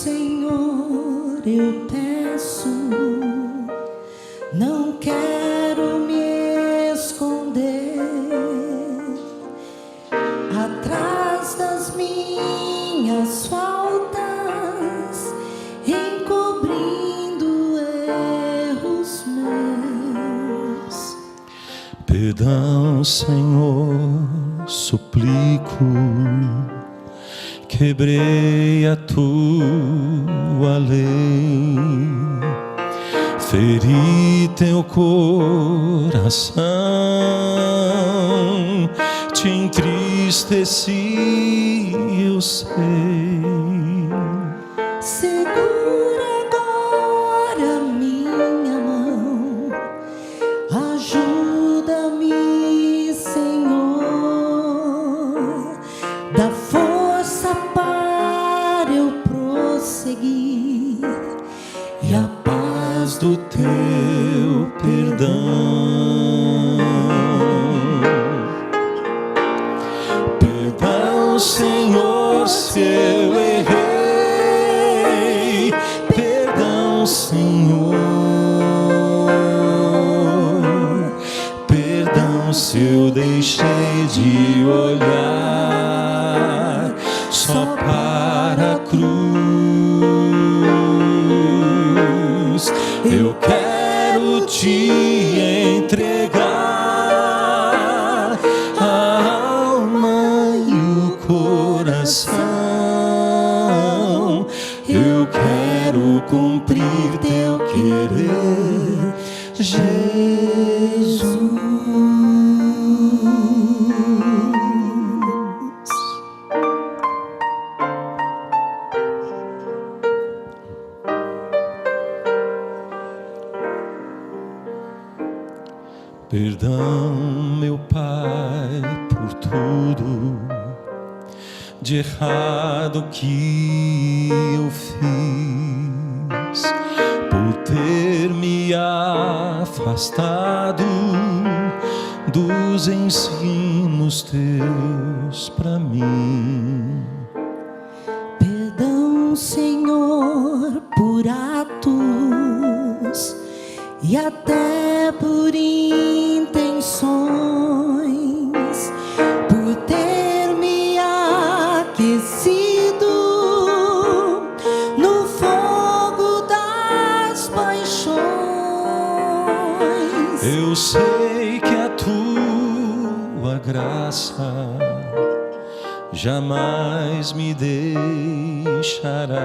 Senhor, eu peço, não quero me esconder atrás das minhas faltas, encobrindo erros meus. Perdão, Senhor, suplico, quebrei a tua lei, feri teu coração, te entristeci, eu sei. Segura agora minha mão, ajuda-me, Senhor, dá força para eu prosseguir e a paz Do teu perdão. Perdão, Senhor, se eu errei. Perdão, Senhor. Perdão se eu deixei de olhar só para a cruz. Eu quero te entregar a alma e o coração. Eu quero cumprir teu querer, Jesus. Perdão, meu Pai, por tudo de errado que eu fiz, por ter me afastado dos ensinos teus para mim. Perdão, Senhor, por atos e até por intenções, por ter me aquecido no fogo das paixões. Eu sei que a tua graça jamais me deixará.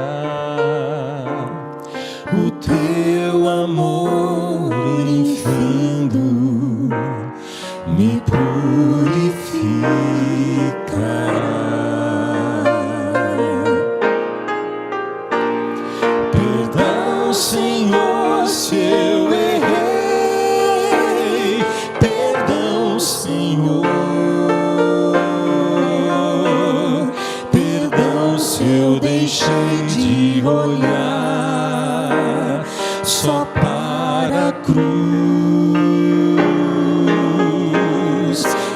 O teu amor infindo me purificará. Perdão, Senhor, se eu errei. Perdão, Senhor. Perdão se eu deixei de olhar só para a cruz.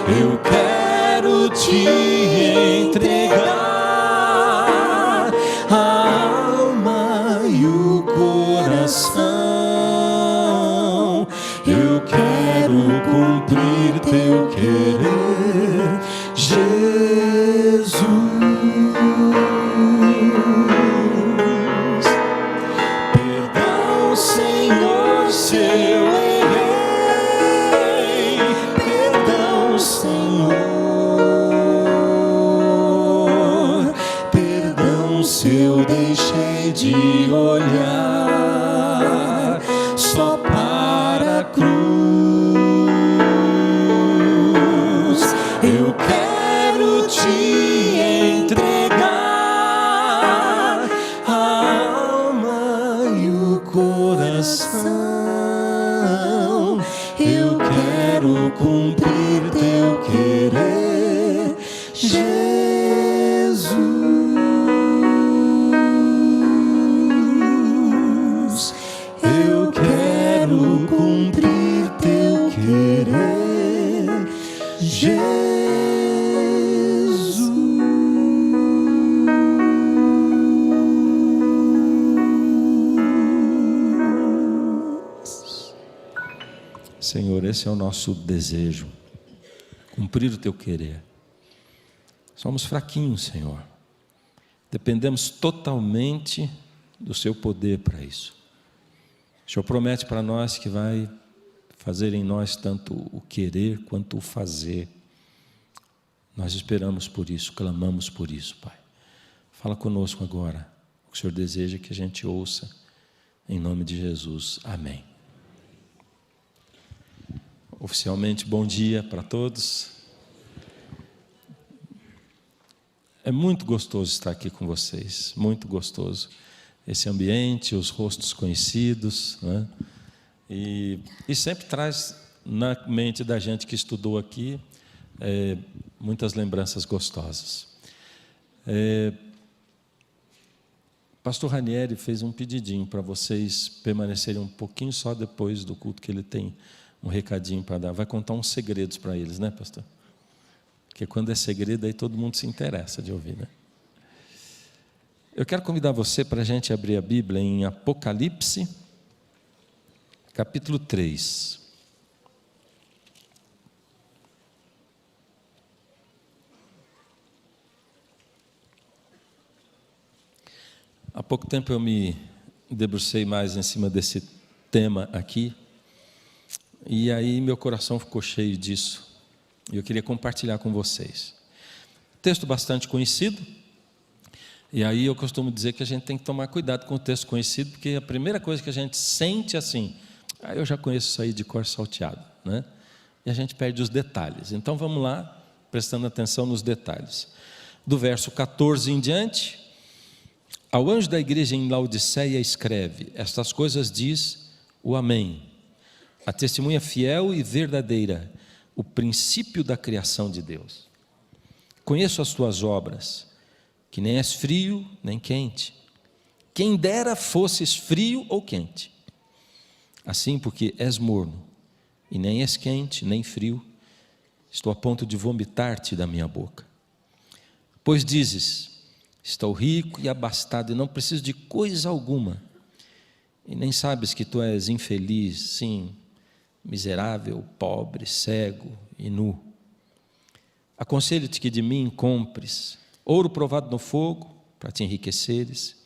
Eu quero te entregar a alma e o coração. Eu quero cumprir teu querer, Jesus. Perdão, Senhor, se eu errei. Perdão, Senhor. Perdão se eu deixei de olhar só para a cruz. Eu quero te entregar a alma e o coração. Eu quero cumprir teu querer, Jesus. Eu quero cumprir teu querer, Jesus. Senhor, esse é o nosso desejo, cumprir o Teu querer. Somos fraquinhos, Senhor, dependemos totalmente do Seu poder para isso. O Senhor promete para nós que vai fazer em nós tanto o querer quanto o fazer. Nós esperamos por isso, clamamos por isso, Pai. Fala conosco agora, o que o Senhor deseja que a gente ouça, em nome de Jesus, amém. Oficialmente, bom dia para todos. É muito gostoso estar aqui com vocês, muito gostoso. Esse ambiente, os rostos conhecidos, né? E sempre traz na mente da gente que estudou aqui muitas lembranças gostosas. Pastor Ranieri fez um pedidinho para vocês permanecerem um pouquinho só depois do culto, que ele tem um recadinho para dar. Vai contar uns segredos para eles, né, pastor? Porque quando é segredo, aí todo mundo se interessa de ouvir, né? Eu quero convidar você para a gente abrir a Bíblia em Apocalipse, capítulo 3. Há pouco tempo eu me debrucei mais em cima desse tema aqui, e aí meu coração ficou cheio disso, e eu queria compartilhar com vocês. Texto bastante conhecido, e aí eu costumo dizer que a gente tem que tomar cuidado com o texto conhecido, porque a primeira coisa que a gente sente assim, eu já conheço isso aí de cor salteado, né? E a gente perde os detalhes. Então vamos lá, prestando atenção nos detalhes. Do verso 14 em diante: ao anjo da igreja em Laodiceia escreve: estas coisas diz o Amém, a testemunha fiel e verdadeira, o princípio da criação de Deus. Conheço as tuas obras, que nem és frio nem quente. Quem dera fosses frio ou quente. Assim, porque és morno, e nem és quente nem frio, estou a ponto de vomitar-te da minha boca. Pois dizes: estou rico e abastado, e não preciso de coisa alguma, e nem sabes que tu és infeliz, sim, miserável, pobre, cego e nu. Aconselho-te que de mim compres ouro provado no fogo, para te enriqueceres,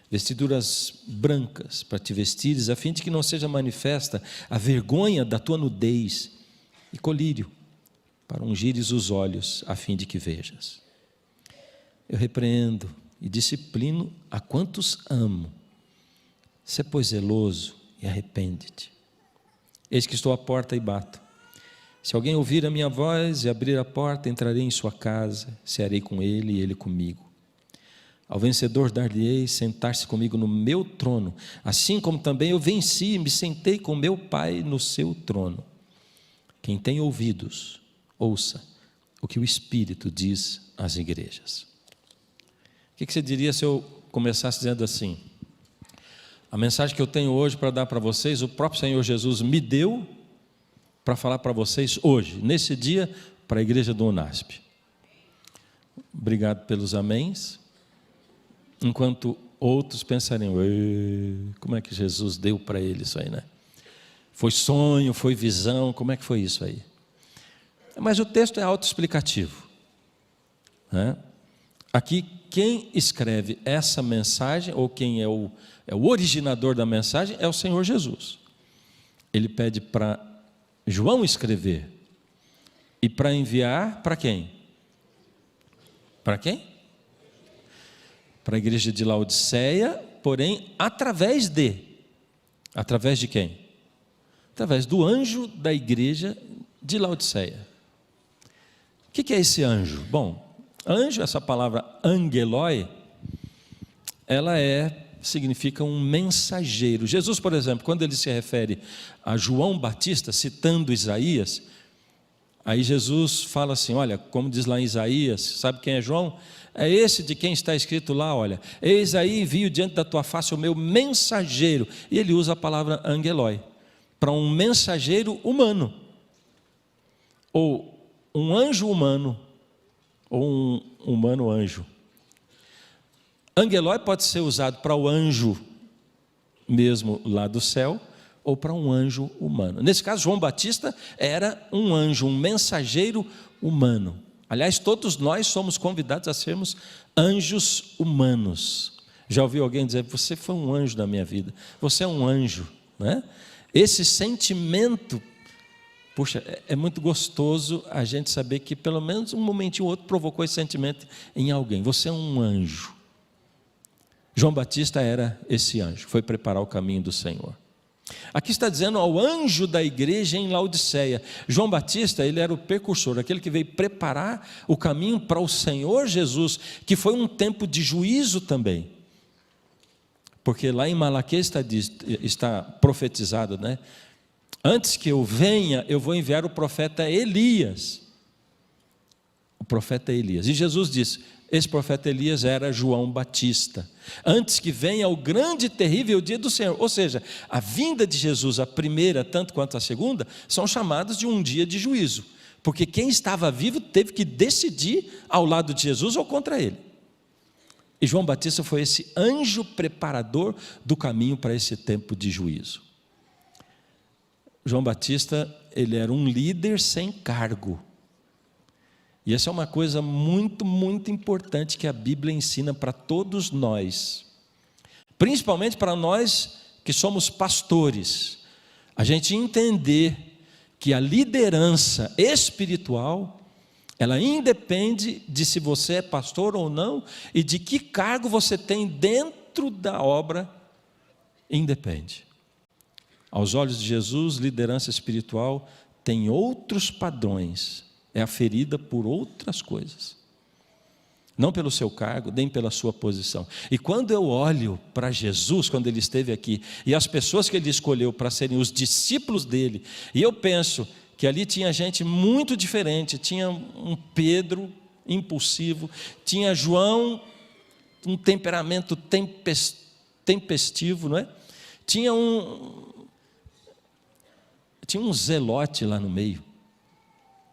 vestiduras brancas para te vestires, a fim de que não seja manifesta a vergonha da tua nudez, e colírio para ungires os olhos, a fim de que vejas. Eu repreendo e disciplino a quantos amo. Sê, pois, zeloso e arrepende-te. Eis que estou à porta e bato. Se alguém ouvir a minha voz e abrir a porta, entrarei em sua casa, cearei com ele e ele comigo. Ao vencedor dar-lhe-ei sentar-se comigo no meu trono, assim como também eu venci e me sentei com meu Pai no seu trono. Quem tem ouvidos, ouça o que o Espírito diz às igrejas. O que você diria se eu começasse dizendo assim: a mensagem que eu tenho hoje para dar para vocês, o próprio Senhor Jesus me deu para falar para vocês hoje, nesse dia, para a igreja do UNASP. Obrigado pelos améns. Enquanto outros pensariam: como é que Jesus deu para ele isso aí, né? Foi sonho, foi visão, como é que foi isso aí? Mas o texto é autoexplicativo, né? Aqui, quem escreve essa mensagem, ou quem é o originador da mensagem, é o Senhor Jesus. Ele pede para João escrever, e para enviar para quem? Para quem? Para a igreja de Laodiceia, porém, através de quem? Através do anjo da igreja de Laodiceia. O que é esse anjo? Bom, anjo, essa palavra angeloi, ela significa um mensageiro. Jesus, por exemplo, quando ele se refere a João Batista, citando Isaías, aí Jesus fala assim: olha, como diz lá em Isaías, sabe quem é João? É esse de quem está escrito lá, olha: eis aí envio diante da tua face o meu mensageiro. E ele usa a palavra angeloi, para um mensageiro humano, ou um anjo humano, ou um humano anjo. Angeloi pode ser usado para o anjo mesmo lá do céu, ou para um anjo humano. Nesse caso, João Batista era um anjo, um mensageiro humano. Aliás, todos nós somos convidados a sermos anjos humanos. Já ouviu alguém dizer: você foi um anjo na minha vida, você é um anjo, né? Esse sentimento, puxa, é muito gostoso a gente saber que pelo menos um momentinho ou outro provocou esse sentimento em alguém. Você é um anjo. João Batista era esse anjo, foi preparar o caminho do Senhor. Aqui está dizendo ao anjo da igreja em Laodiceia. João Batista, ele era o precursor, aquele que veio preparar o caminho para o Senhor Jesus, que foi um tempo de juízo também. Porque lá em Malaquias está profetizado, né? Antes que eu venha, eu vou enviar o profeta Elias. O profeta Elias. E Jesus disse: esse profeta Elias era João Batista. Antes que venha o grande e terrível dia do Senhor. Ou seja, a vinda de Jesus, a primeira tanto quanto a segunda, são chamados de um dia de juízo. Porque quem estava vivo teve que decidir ao lado de Jesus ou contra ele. E João Batista foi esse anjo preparador do caminho para esse tempo de juízo. João Batista, ele era um líder sem cargo. E essa é uma coisa muito, muito importante que a Bíblia ensina para todos nós. Principalmente para nós que somos pastores. A gente entender que a liderança espiritual, ela independe de se você é pastor ou não e de que cargo você tem dentro da obra, independe. Aos olhos de Jesus, liderança espiritual tem outros padrões, é aferida por outras coisas. Não pelo seu cargo, nem pela sua posição. E quando eu olho para Jesus, quando ele esteve aqui, e as pessoas que ele escolheu para serem os discípulos dele, e eu penso que ali tinha gente muito diferente, tinha um Pedro impulsivo, tinha João, um temperamento tempestivo, não é? Tinha um zelote lá no meio,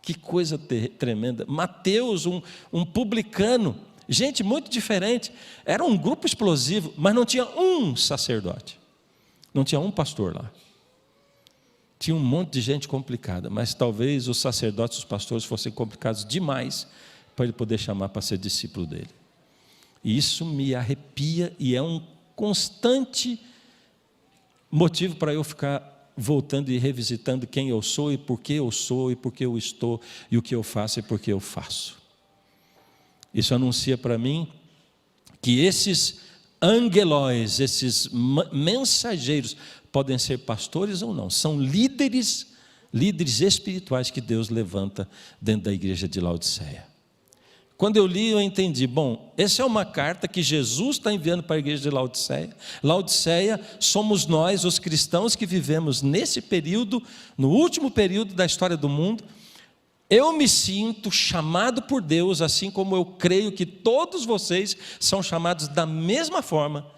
que coisa tremenda. Mateus, um publicano, gente muito diferente, era um grupo explosivo, mas não tinha um sacerdote, não tinha um pastor lá. Tinha um monte de gente complicada, mas talvez os sacerdotes e os pastores fossem complicados demais para ele poder chamar para ser discípulo dele. E isso me arrepia e é um constante motivo para eu ficar voltando e revisitando quem eu sou e por que eu sou e por que eu estou e o que eu faço e por que eu faço. Isso anuncia para mim que esses angelóis, esses mensageiros, podem ser pastores ou não, são líderes espirituais que Deus levanta dentro da igreja de Laodiceia. Quando eu li, eu entendi, bom, essa é uma carta que Jesus está enviando para a igreja de Laodiceia. Laodiceia somos nós, os cristãos que vivemos nesse período, no último período da história do mundo. Eu me sinto chamado por Deus, assim como eu creio que todos vocês são chamados da mesma forma.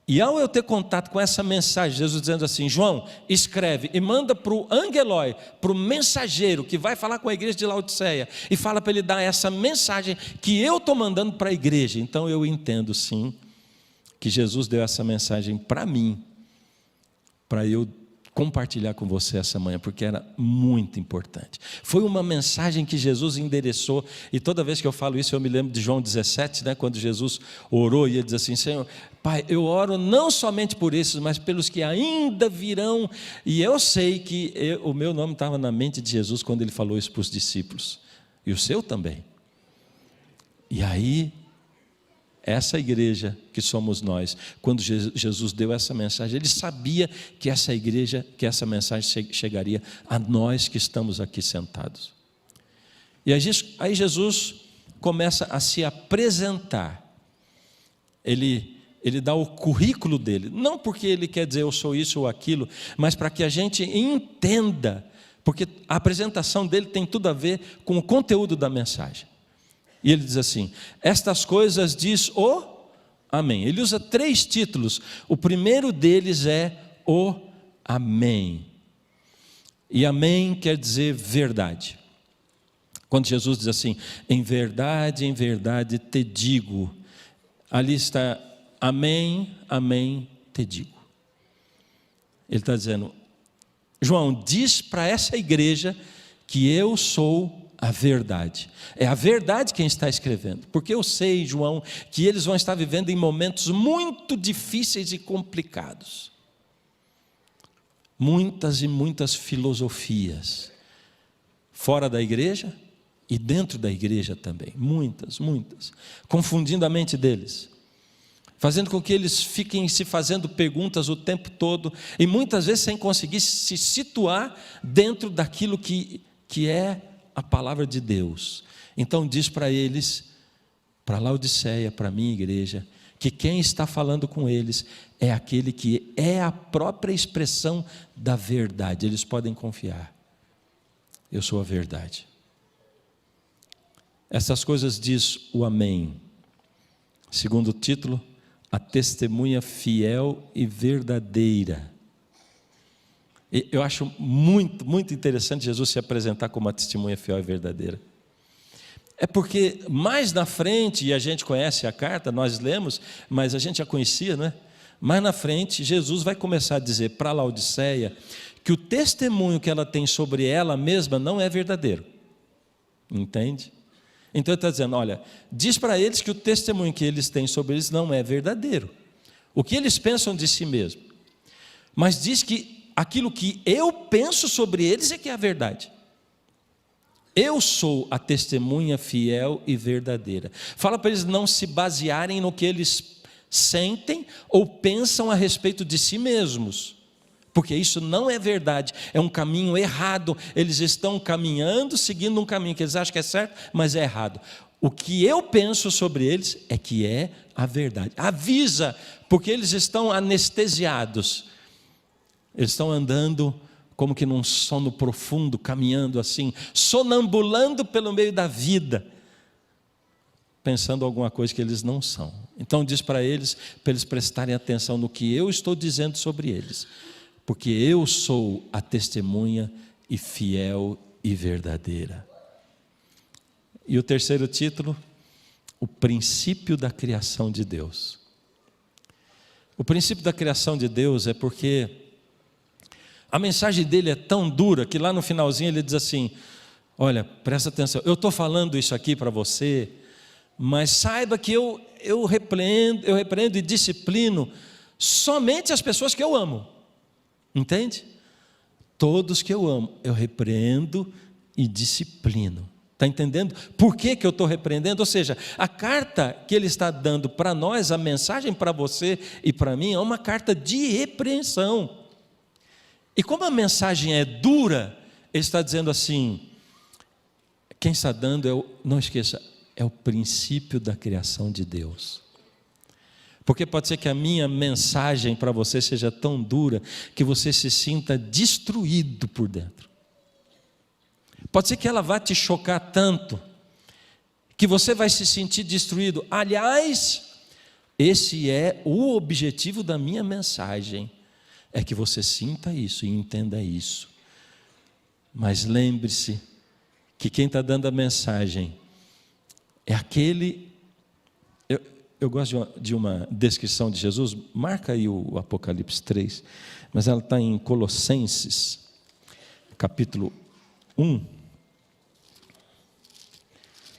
E ao eu ter contato com essa mensagem, Jesus dizendo assim: João, escreve e manda para o angelói, para o mensageiro que vai falar com a igreja de Laodiceia, e fala para ele dar essa mensagem que eu estou mandando para a igreja. Então eu entendo sim, que Jesus deu essa mensagem para mim, para eu compartilhar com você essa manhã, porque era muito importante. Foi uma mensagem que Jesus endereçou, e toda vez que eu falo isso, eu me lembro de João 17, né, quando Jesus orou e ele diz assim: Senhor, Pai, eu oro não somente por esses, mas pelos que ainda virão. E eu sei que o meu nome estava na mente de Jesus quando ele falou isso para os discípulos, e o seu também. E aí, essa igreja que somos nós, quando Jesus deu essa mensagem, ele sabia que essa igreja, que essa mensagem chegaria a nós que estamos aqui sentados. E aí Jesus começa a se apresentar. Ele dá o currículo dele, não porque ele quer dizer eu sou isso ou aquilo, mas para que a gente entenda, porque a apresentação dele tem tudo a ver com o conteúdo da mensagem. E ele diz assim: estas coisas diz o Amém. Ele usa 3 títulos. O primeiro deles é o Amém. E Amém quer dizer verdade. Quando Jesus diz assim: em verdade te digo. Ali está: Amém, amém te digo. Ele está dizendo: João, diz para essa igreja que eu sou a verdade. É a verdade quem está escrevendo, porque eu sei, João, que eles vão estar vivendo em momentos muito difíceis e complicados. Muitas e muitas filosofias, fora da igreja e dentro da igreja também, muitas, confundindo a mente deles, fazendo com que eles fiquem se fazendo perguntas o tempo todo, e muitas vezes sem conseguir se situar dentro daquilo que é a palavra de Deus. Então diz para eles, para Laodiceia, para a minha igreja, que quem está falando com eles é aquele que é a própria expressão da verdade. Eles podem confiar. Eu sou a verdade. Essas coisas diz o Amém. Segundo título, a testemunha fiel e verdadeira. Eu acho muito interessante Jesus se apresentar como uma testemunha fiel e verdadeira. É porque mais na frente, e a gente conhece a carta, nós lemos, mas a gente já conhecia, né? Mais na frente, Jesus vai começar a dizer para Laodiceia que o testemunho que ela tem sobre ela mesma não é verdadeiro. Entende? Então ele está dizendo, olha, diz para eles que o testemunho que eles têm sobre eles não é verdadeiro. O que eles pensam de si mesmo. Mas diz que aquilo que eu penso sobre eles é que é a verdade. Eu sou a testemunha fiel e verdadeira. Fala para eles não se basearem no que eles sentem ou pensam a respeito de si mesmos, porque isso não é verdade, é um caminho errado. Eles estão caminhando, seguindo um caminho que eles acham que é certo, mas é errado. O que eu penso sobre eles é que é a verdade. Avisa, porque eles estão anestesiados. Eles estão andando como que num sono profundo, caminhando assim, sonambulando pelo meio da vida, pensando alguma coisa que eles não são. Então diz para eles prestarem atenção no que eu estou dizendo sobre eles, porque eu sou a testemunha e fiel e verdadeira. E o terceiro título, o princípio da criação de Deus. O princípio da criação de Deus é porque a mensagem dele é tão dura que lá no finalzinho ele diz assim, olha, presta atenção, eu estou falando isso aqui para você, mas saiba que eu repreendo e disciplino somente as pessoas que eu amo. Entende? Todos que eu amo, eu repreendo e disciplino. Está entendendo? Por que eu estou repreendendo? Ou seja, a carta que ele está dando para nós, a mensagem para você e para mim, é uma carta de repreensão. E como a mensagem é dura, ele está dizendo assim, quem está dando não esqueça, é o princípio da criação de Deus. Porque pode ser que a minha mensagem para você seja tão dura que você se sinta destruído por dentro. Pode ser que ela vá te chocar tanto que você vai se sentir destruído. Aliás, esse é o objetivo da minha mensagem, é que você sinta isso e entenda isso. Mas lembre-se que quem está dando a mensagem é aquele... Eu gosto de uma descrição de Jesus, marca aí o Apocalipse 3, mas ela está em Colossenses, capítulo 1.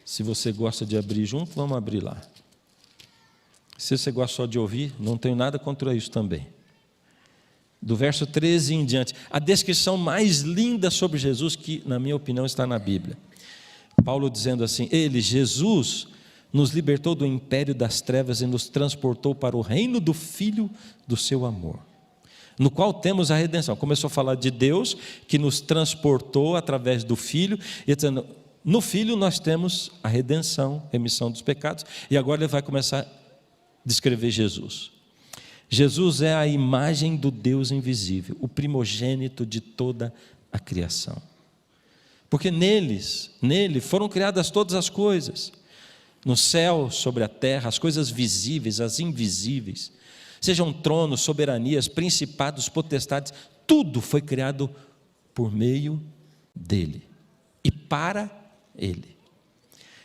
Se você gosta de abrir junto, vamos abrir lá. Se você gosta só de ouvir, não tenho nada contra isso também. Do verso 13 em diante, a descrição mais linda sobre Jesus, que na minha opinião está na Bíblia. Paulo dizendo assim, ele, Jesus, nos libertou do império das trevas e nos transportou para o reino do Filho do seu amor, no qual temos a redenção. Começou a falar de Deus, que nos transportou através do Filho, e dizendo, no Filho nós temos a redenção, remissão dos pecados, e agora ele vai começar a descrever Jesus. Jesus é a imagem do Deus invisível, o primogênito de toda a criação. Porque nele foram criadas todas as coisas, no céu, sobre a terra, as coisas visíveis, as invisíveis, sejam tronos, soberanias, principados, potestades, tudo foi criado por meio dele e para ele.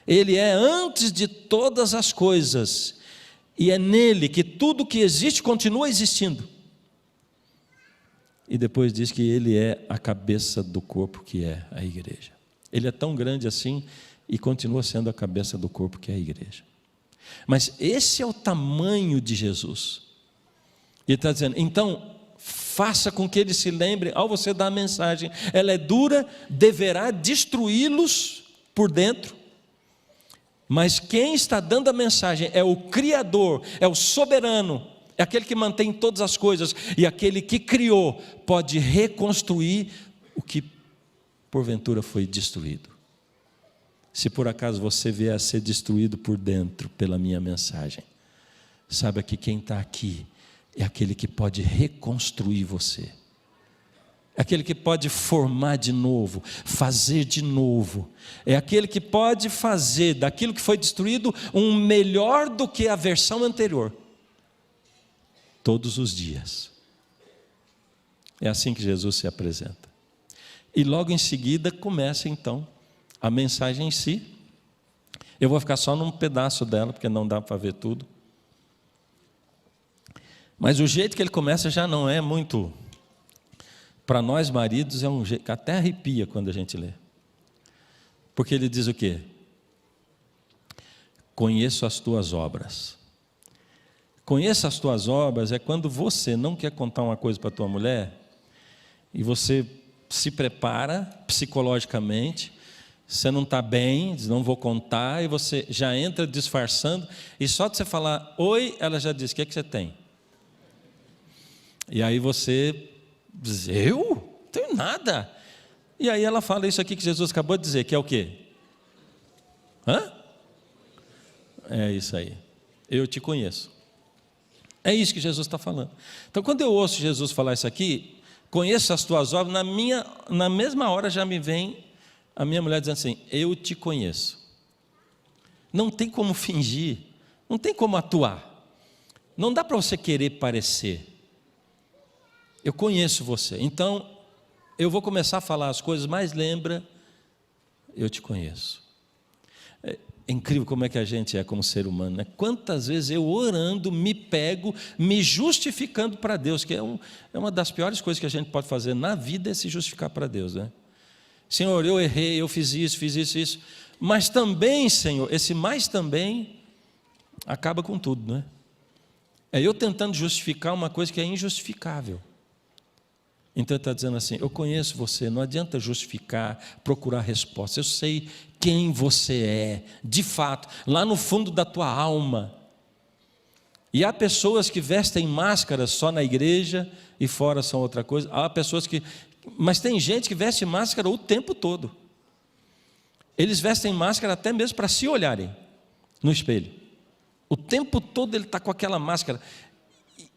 Ele é antes de todas as coisas, e é nele que tudo que existe continua existindo. e depois diz que ele é a cabeça do corpo, que é a igreja. Ele é tão grande assim e continua sendo a cabeça do corpo, que é a igreja. Mas esse é o tamanho de Jesus. Ele está dizendo, então, faça com que ele se lembre, ao você dar a mensagem, ela é dura, deverá destruí-los por dentro, mas quem está dando a mensagem é o Criador, é o soberano, é aquele que mantém todas as coisas, e aquele que criou pode reconstruir o que porventura foi destruído. Se por acaso você vier a ser destruído por dentro pela minha mensagem, saiba que quem está aqui é aquele que pode reconstruir você, é aquele que pode formar de novo, fazer de novo, é aquele que pode fazer daquilo que foi destruído um melhor do que a versão anterior, todos os dias. É assim que Jesus se apresenta. E logo em seguida começa então a mensagem em si. Eu vou ficar só num pedaço dela, porque não dá para ver tudo. Mas o jeito que ele começa já não é muito, para nós maridos, é um jeito que até arrepia quando a gente lê. Porque ele diz o quê? Conheço as tuas obras. Conheça as tuas obras é quando você não quer contar uma coisa para a tua mulher, e você se prepara psicologicamente, você não está bem, diz, não vou contar, e você já entra disfarçando, e só de você falar, oi, ela já diz, o que é que você tem? E aí você diz, eu? Não tenho nada. E aí ela fala isso aqui que Jesus acabou de dizer, que é o quê? Hã? É isso aí, eu te conheço. É isso que Jesus está falando. Então quando eu ouço Jesus falar isso aqui, conheço as tuas obras, na mesma hora já me vem a minha mulher dizendo assim, eu te conheço. Não tem como fingir, não tem como atuar, não dá para você querer parecer. Eu conheço você, então eu vou começar a falar as coisas, mas lembra, eu te conheço. É incrível como é que a gente é como ser humano, né? Quantas vezes eu orando me pego, me justificando para Deus, que é uma das piores coisas que a gente pode fazer na vida, é se justificar para Deus, né? Senhor, eu errei, eu fiz isso, mas também, Senhor, esse mais também acaba com tudo, né? É eu tentando justificar uma coisa que é injustificável. Então ele está dizendo assim, eu conheço você, não adianta justificar, procurar resposta, eu sei quem você é, de fato, lá no fundo da tua alma. E há pessoas que vestem máscaras só na igreja e fora são outra coisa, há pessoas que... Mas tem gente que veste máscara o tempo todo. Eles vestem máscara até mesmo para se olharem no espelho. O tempo todo ele está com aquela máscara.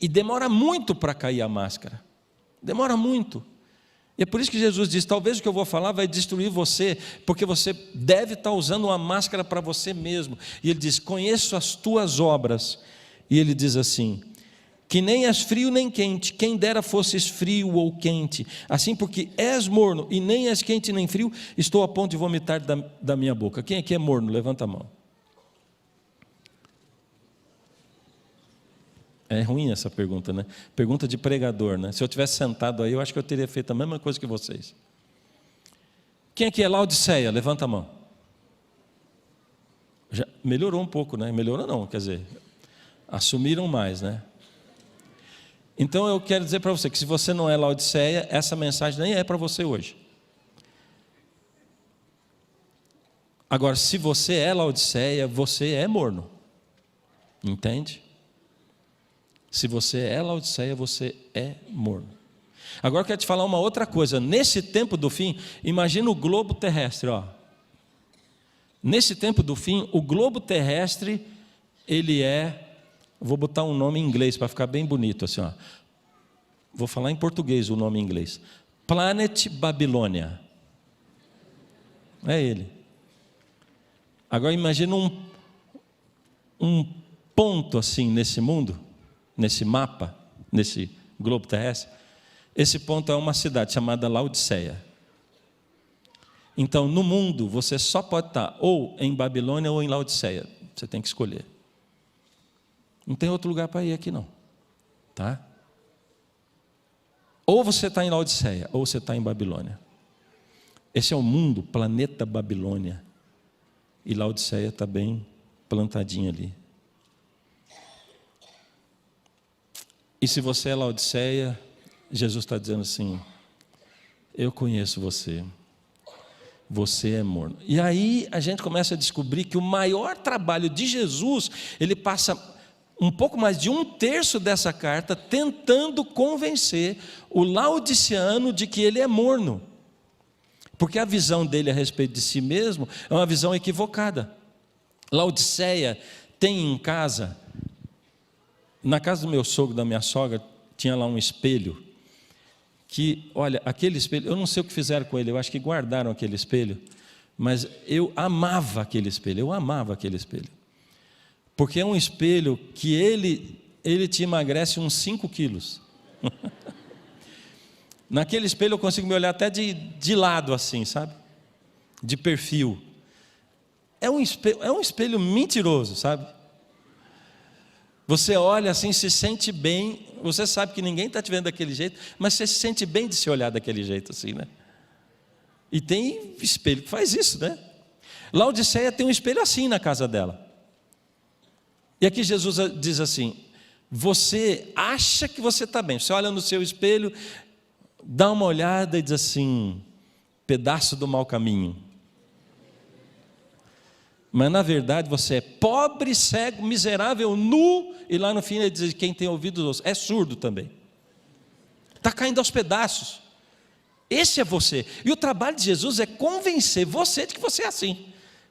E demora muito para cair a máscara. Demora muito. E é por isso que Jesus diz, talvez o que eu vou falar vai destruir você, porque você deve estar usando uma máscara para você mesmo. E ele diz, conheço as tuas obras. E ele diz assim, que nem és frio nem quente, quem dera fosses frio ou quente, assim porque és morno e nem és quente nem frio, estou a ponto de vomitar da minha boca. Quem aqui é morno? Levanta a mão. É ruim essa pergunta, né? Pergunta de pregador, né? Se eu tivesse sentado aí, eu acho que eu teria feito a mesma coisa que vocês. Quem aqui é Laodiceia? Levanta a mão. Já melhorou um pouco, né? Melhorou não, quer dizer, assumiram mais, né? Então eu quero dizer para você que se você não é Laodiceia, essa mensagem nem é para você hoje. Agora, se você é Laodiceia, você é morno. Entende? Se você é Laodiceia, você é morno. Agora eu quero te falar uma outra coisa. Nesse tempo do fim, imagina o globo terrestre, ó. Nesse tempo do fim, o globo terrestre, ele é... Vou botar um nome em inglês para ficar bem bonito assim, ó. Vou falar em português o nome em inglês. Planet Babilônia. É ele. Agora imagina um ponto assim nesse mundo, nesse mapa, nesse globo terrestre. Esse ponto é uma cidade chamada Laodiceia. Então no mundo você só pode estar ou em Babilônia ou em Laodiceia. Você tem que escolher. Não tem outro lugar para ir aqui não, tá? Ou você está em Laodiceia, ou você está em Babilônia. Esse é o mundo, planeta Babilônia. E Laodiceia está bem plantadinha ali. E se você é Laodiceia, Jesus está dizendo assim: eu conheço você. Você é morno. E aí a gente começa a descobrir que o maior trabalho de Jesus, ele passa um pouco mais de 1/3 dessa carta tentando convencer o laodiceano de que ele é morno. Porque a visão dele a respeito de si mesmo é uma visão equivocada. Laodiceia tem em casa, na casa do meu sogro, da minha sogra, tinha lá um espelho, que, olha, aquele espelho, eu não sei o que fizeram com ele, eu acho que guardaram aquele espelho, mas eu amava aquele espelho, porque é um espelho que ele te emagrece uns 5 quilos. Naquele espelho eu consigo me olhar até de lado assim, sabe? De perfil. É um espelho mentiroso, sabe? Você olha assim, se sente bem, você sabe que ninguém está te vendo daquele jeito, mas você se sente bem de se olhar daquele jeito assim, né? E tem espelho que faz isso, né? Laodiceia tem um espelho assim na casa dela. E aqui Jesus diz assim: você acha que você está bem, você olha no seu espelho, dá uma olhada e diz assim: pedaço do mau caminho. Mas na verdade você é pobre, cego, miserável, nu, e lá no fim ele diz: quem tem ouvidos é surdo também. Está caindo aos pedaços. Esse é você. E o trabalho de Jesus é convencer você de que você é assim.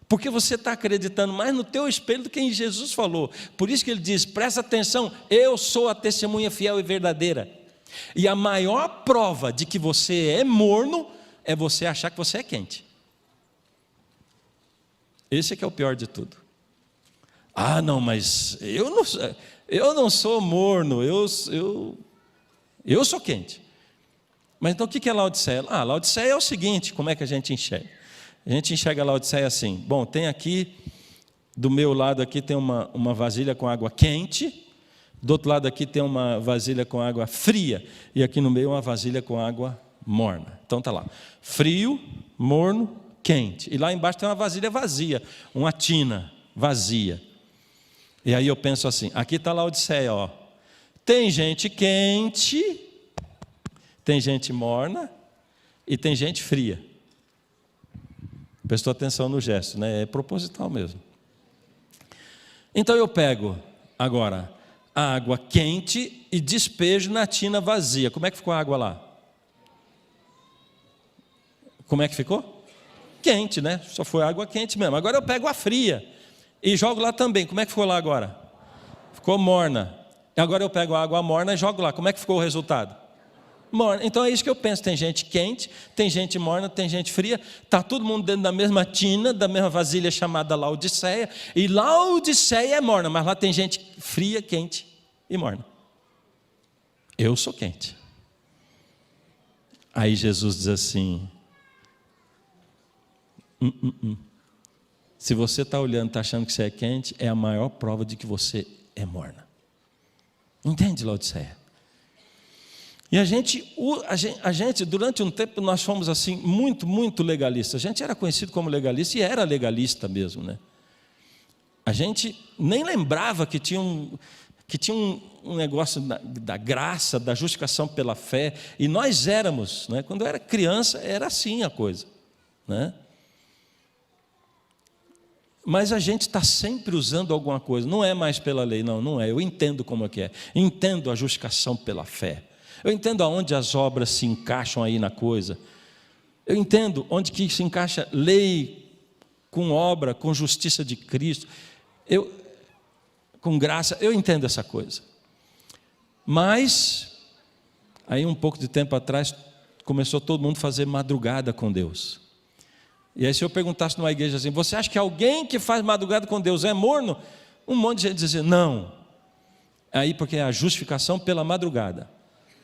Porque você está acreditando mais no teu espelho do que em Jesus falou. Por isso que ele diz: presta atenção, eu sou a testemunha fiel e verdadeira. E a maior prova de que você é morno é você achar que você é quente. Esse é que é o pior de tudo. Ah, não, mas eu não sou morno, eu sou quente. Mas então o que é Laodiceia? Laodiceia é o seguinte: como é que a gente enxerga? A gente enxerga Laodiceia assim: bom, tem aqui, do meu lado aqui tem uma vasilha com água quente, do outro lado aqui tem uma vasilha com água fria, e aqui no meio uma vasilha com água morna. Então está lá, frio, morno, quente. E lá embaixo tem uma vasilha vazia, uma tina vazia. E aí eu penso assim: aqui está Laodiceia, ó. Tem gente quente, tem gente morna e tem gente fria. Prestou atenção no gesto, né? É proposital mesmo. Então eu pego agora a água quente e despejo na tina vazia. Como é que ficou a água lá? Como é que ficou? Quente, né? Só foi água quente mesmo. Agora eu pego a fria e jogo lá também. Como é que ficou lá agora? Ficou morna. Agora eu pego a água morna e jogo lá. Como é que ficou o resultado? Morna. Então é isso que eu penso: tem gente quente, tem gente morna, tem gente fria, está todo mundo dentro da mesma tina, da mesma vasilha chamada Laodiceia, e Laodiceia é morna, mas lá tem gente fria, quente e morna. Eu sou quente. Aí Jesus diz assim: se você está olhando, está achando que você é quente, é a maior prova de que você é morna. Entende, Laodiceia? E a gente, durante um tempo, nós fomos assim, muito legalistas. A gente era conhecido como legalista e era legalista mesmo, né? A gente nem lembrava que tinha um negócio da graça, da justificação pela fé. E nós éramos, né? Quando eu era criança, era assim a coisa, né? Mas a gente está sempre usando alguma coisa. Não é mais pela lei, não é. Eu entendo como é que é. Entendo a justificação pela fé. Eu entendo aonde as obras se encaixam aí na coisa. Eu entendo onde que se encaixa lei com obra, com justiça de Cristo, com graça. Eu entendo essa coisa. Mas, aí um pouco de tempo atrás, começou todo mundo a fazer madrugada com Deus. E aí se eu perguntasse numa igreja assim: você acha que alguém que faz madrugada com Deus é morno? Um monte de gente dizia: não. Aí porque é a justificação pela madrugada.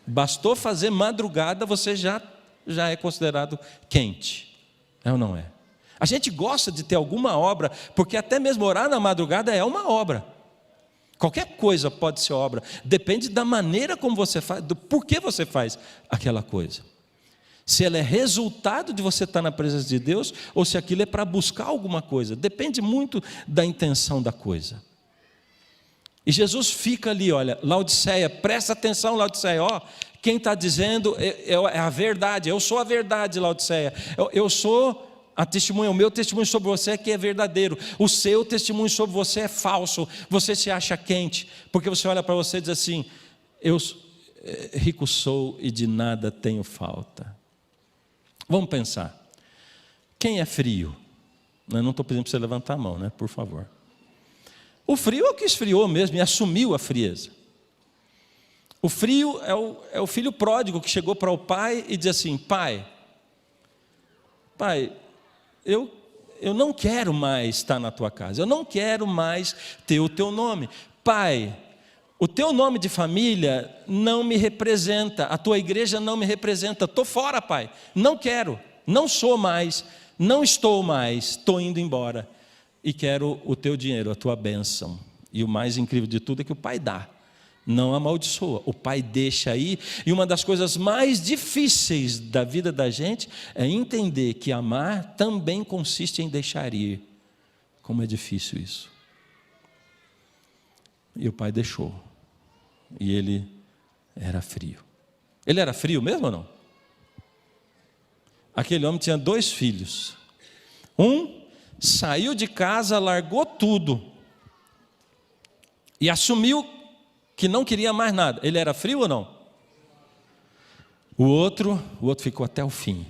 Bastou fazer madrugada, você já é considerado quente. É ou não é? A gente gosta de ter alguma obra, porque até mesmo orar na madrugada é uma obra. Qualquer coisa pode ser obra, depende da maneira como você faz, do porquê você faz aquela coisa. Se ela é resultado de você estar na presença de Deus, ou se aquilo é para buscar alguma coisa, depende muito da intenção da coisa. E Jesus fica ali, olha, Laodiceia, presta atenção, Laodiceia, ó, quem está dizendo é a verdade, eu sou a verdade, Laodiceia, eu sou a testemunha, o meu testemunho sobre você é que é verdadeiro, o seu testemunho sobre você é falso, você se acha quente, porque você olha para você e diz assim, eu rico sou e de nada tenho falta. Vamos pensar, quem é frio? Eu não estou pedindo para você levantar a mão, né? Por favor. O frio é o que esfriou mesmo e assumiu a frieza. O frio é o filho pródigo que chegou para o pai e diz assim, pai, eu não quero mais estar na tua casa, eu não quero mais ter o teu nome. Pai, o teu nome de família não me representa, a tua igreja não me representa, estou fora, pai, não quero, não sou mais, não estou mais, estou indo embora e quero o teu dinheiro, a tua bênção. E o mais incrível de tudo é que o pai dá, não amaldiçoa, o pai deixa aí. E uma das coisas mais difíceis da vida da gente é entender que amar também consiste em deixar ir. Como é difícil isso. E o pai deixou. E ele era frio. Ele era frio mesmo ou não? Aquele homem tinha 2 filhos. Um saiu de casa, largou tudo e assumiu que não queria mais nada. Ele era frio ou não? O outro ficou até o fim.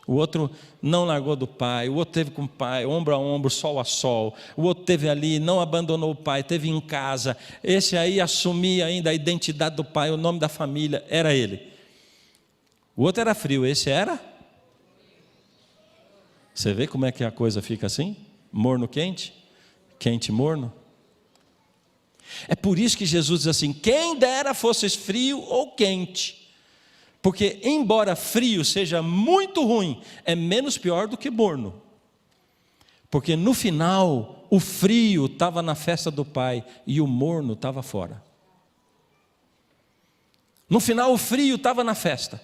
O outro não largou do pai, o outro teve com o pai, ombro a ombro, sol a sol. O outro teve ali, não abandonou o pai, teve em casa. Esse aí assumia ainda a identidade do pai, o nome da família, era ele. O outro era frio, esse era? Você vê como é que a coisa fica assim? Morno quente, quente morno. É por isso que Jesus diz assim, quem dera fosses frio ou quente. Porque embora frio seja muito ruim, é menos pior do que morno. Porque no final, o frio estava na festa do pai e o morno estava fora. No final, o frio estava na festa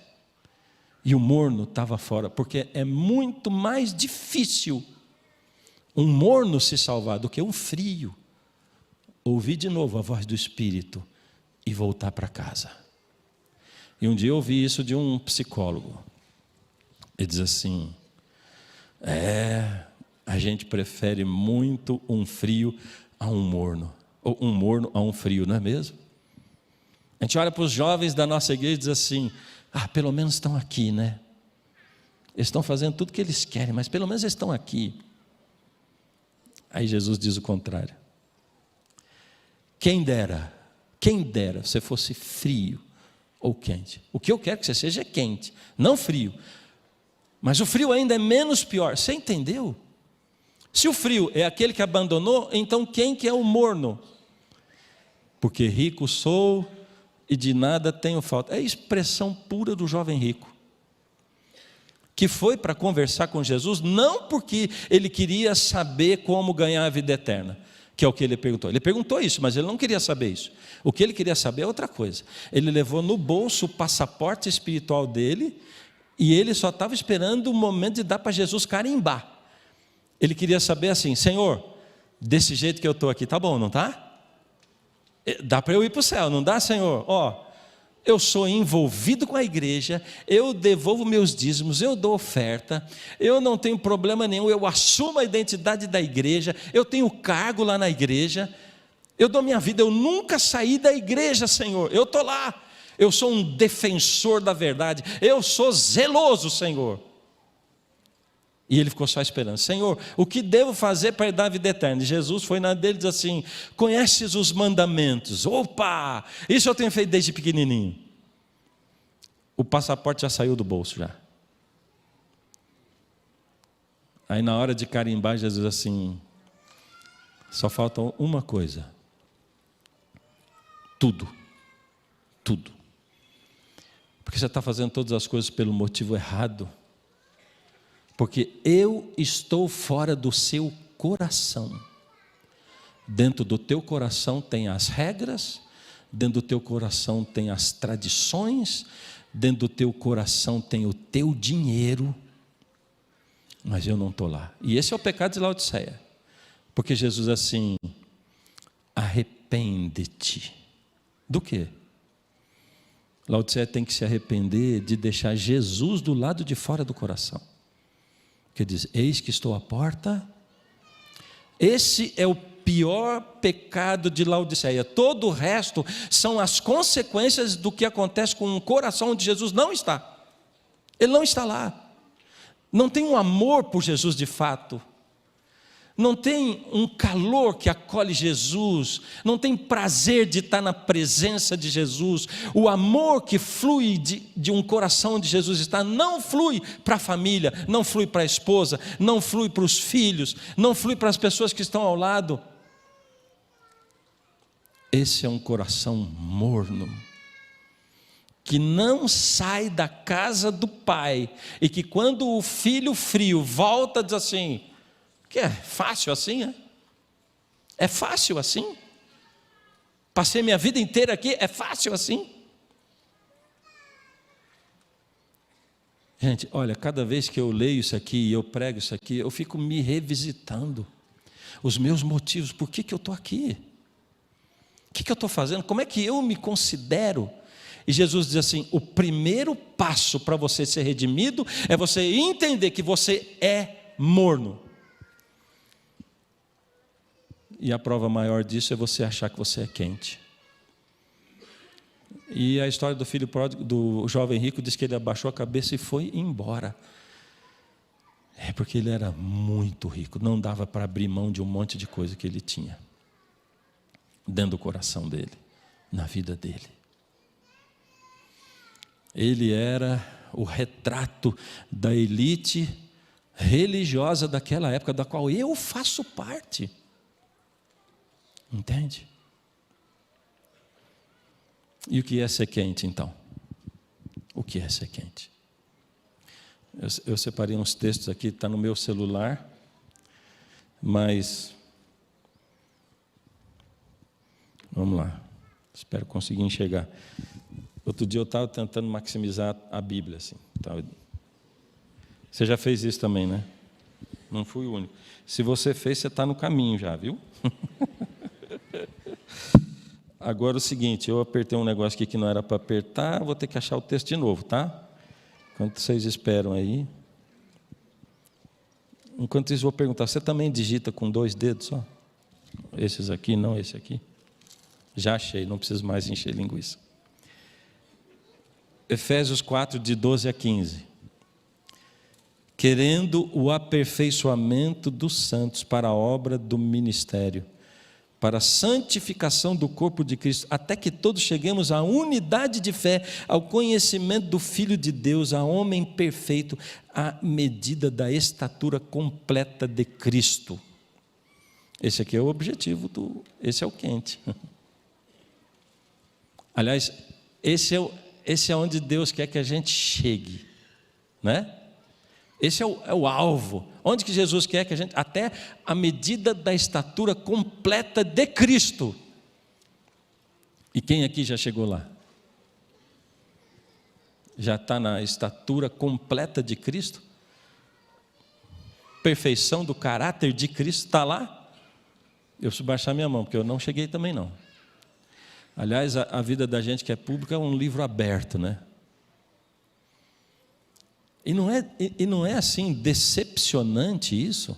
e o morno estava fora. Porque é muito mais difícil um morno se salvar do que um frio. Ouvir de novo a voz do Espírito e voltar para casa. E um dia eu ouvi isso de um psicólogo. Ele diz assim, a gente prefere muito um frio a um morno. Ou um morno a um frio, não é mesmo? A gente olha para os jovens da nossa igreja e diz assim, pelo menos estão aqui, né? Eles estão fazendo tudo o que eles querem, mas pelo menos eles estão aqui. Aí Jesus diz o contrário. Quem dera você fosse frio ou quente. O que eu quero que você seja é quente, não frio. Mas o frio ainda é menos pior. Você entendeu? Se o frio é aquele que abandonou, então quem que é o morno? Porque rico sou e de nada tenho falta. É a expressão pura do jovem rico. Que foi para conversar com Jesus, não porque ele queria saber como ganhar a vida eterna. Que é o que ele perguntou. Ele perguntou isso, mas ele não queria saber isso. O que ele queria saber é outra coisa. Ele levou no bolso o passaporte espiritual dele e ele só estava esperando o momento de dar para Jesus carimbar. Ele queria saber assim, Senhor, desse jeito que eu estou aqui, tá bom, não tá? Dá para eu ir para o céu, não dá, Senhor? Eu sou envolvido com a igreja, eu devolvo meus dízimos, eu dou oferta, eu não tenho problema nenhum, eu assumo a identidade da igreja, eu tenho cargo lá na igreja, eu dou minha vida, eu nunca saí da igreja, Senhor, eu estou lá, eu sou um defensor da verdade, eu sou zeloso, Senhor. E ele ficou só esperando, Senhor, o que devo fazer para dar a vida eterna? E Jesus foi na dele e diz assim, conheces os mandamentos? Opa, isso eu tenho feito desde pequenininho. O passaporte já saiu do bolso já. Aí na hora de carimbar, Jesus diz assim, só falta uma coisa. Tudo. Porque você está fazendo todas as coisas pelo motivo errado. Porque eu estou fora do seu coração. Dentro do teu coração tem as regras, dentro do teu coração tem as tradições, dentro do teu coração tem o teu dinheiro, mas eu não estou lá. E esse é o pecado de Laodiceia, porque Jesus assim, arrepende-te. Do quê? Laodiceia tem que se arrepender de deixar Jesus do lado de fora do coração. Que diz, eis que estou à porta. Esse é o pior pecado de Laodiceia. Todo o resto são as consequências do que acontece com um coração onde Jesus não está. Ele não está lá. Não tem um amor por Jesus de fato. Não tem um calor que acolhe Jesus, não tem prazer de estar na presença de Jesus. O amor que flui de um coração onde Jesus está, não flui para a família, não flui para a esposa, não flui para os filhos, não flui para as pessoas que estão ao lado. Esse é um coração morno, que não sai da casa do pai, e que quando o filho frio volta, diz assim, que é fácil assim, é? É fácil assim? Passei minha vida inteira aqui, é fácil assim? Gente, olha, cada vez que eu leio isso aqui e eu prego isso aqui, eu fico me revisitando. Os meus motivos, por que eu estou aqui? O que eu estou fazendo? Como é que eu me considero? E Jesus diz assim, o primeiro passo para você ser redimido é você entender que você é morno. E a prova maior disso é você achar que você é quente. E a história do filho pródigo, do jovem rico, diz que ele abaixou a cabeça e foi embora. É porque ele era muito rico, não dava para abrir mão de um monte de coisa que ele tinha. Dentro do coração dele, na vida dele. Ele era o retrato da elite religiosa daquela época, da qual eu faço parte. Entende? E o que é ser quente, então? O que é ser quente? Eu separei uns textos aqui, está no meu celular, mas vamos lá, espero conseguir enxergar. Outro dia eu estava tentando maximizar a Bíblia, assim. Você já fez isso também, né? Não fui o único. Se você fez, você está no caminho já, viu? Agora o seguinte, eu apertei um negócio aqui que não era para apertar, vou ter que achar o texto de novo, tá? Enquanto vocês esperam aí. Enquanto isso, vou perguntar, você também digita com 2 dedos só? Esses aqui, não esse aqui? Já achei, não preciso mais encher linguiça. Efésios 4, de 12 a 15. Querendo o aperfeiçoamento dos santos para a obra do ministério, para a santificação do corpo de Cristo, até que todos cheguemos à unidade de fé, ao conhecimento do Filho de Deus, a homem perfeito, à medida da estatura completa de Cristo. Esse aqui é o objetivo, esse é o quente. Aliás, esse é onde Deus quer que a gente chegue, né? Esse é o alvo. Onde que Jesus quer que a gente... Até a medida da estatura completa de Cristo. E quem aqui já chegou lá? Já está na estatura completa de Cristo? Perfeição do caráter de Cristo está lá? Eu preciso baixar minha mão, porque eu não cheguei também não. Aliás, a vida da gente que é pública é um livro aberto, né? E não é assim decepcionante isso?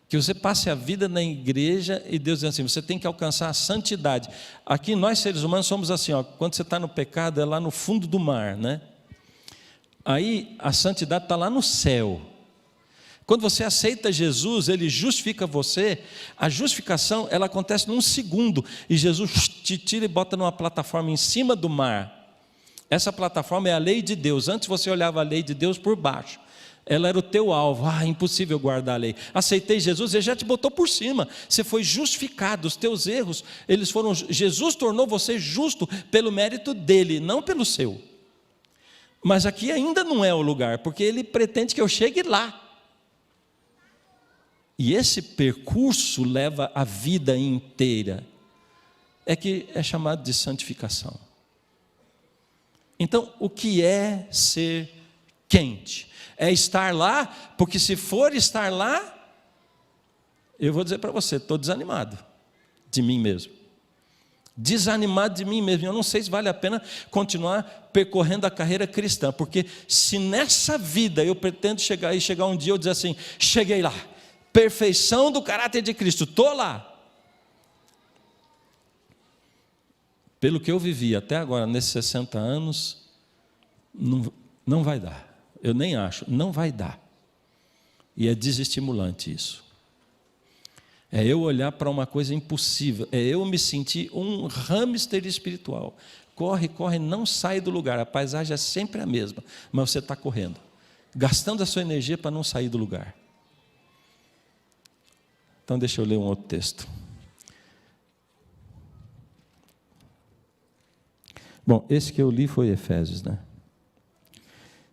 Que você passe a vida na igreja e Deus diz assim, você tem que alcançar a santidade. Aqui nós seres humanos somos assim, ó, quando você está no pecado é lá no fundo do mar, né? Aí a santidade está lá no céu. Quando você aceita Jesus, Ele justifica você, a justificação ela acontece num segundo, e Jesus te tira e bota numa plataforma em cima do mar. Essa plataforma é a lei de Deus. Antes você olhava a lei de Deus por baixo. Ela era o teu alvo. Impossível guardar a lei. Aceitei Jesus, Ele já te botou por cima. Você foi justificado. Os teus erros, eles foram... Jesus tornou você justo pelo mérito dEle, não pelo seu. Mas aqui ainda não é o lugar, porque Ele pretende que eu chegue lá. e esse percurso leva a vida inteira, é que é chamado de santificação. Então, o que é ser quente? É estar lá, porque se for estar lá, eu vou dizer para você, estou desanimado de mim mesmo. Desanimado de mim mesmo. Eu não sei se vale a pena continuar percorrendo a carreira cristã, porque se nessa vida eu pretendo chegar um dia eu dizer assim, cheguei lá, perfeição do caráter de Cristo, estou lá. Pelo que eu vivi até agora, nesses 60 anos, não vai dar. Eu nem acho, não vai dar. E é desestimulante isso. É eu olhar para uma coisa impossível, é eu me sentir um hamster espiritual. Corre, corre, não sai do lugar, a paisagem é sempre a mesma, mas você está correndo, gastando a sua energia para não sair do lugar. Então deixa eu ler um outro texto. Bom, esse que eu li foi Efésios, né?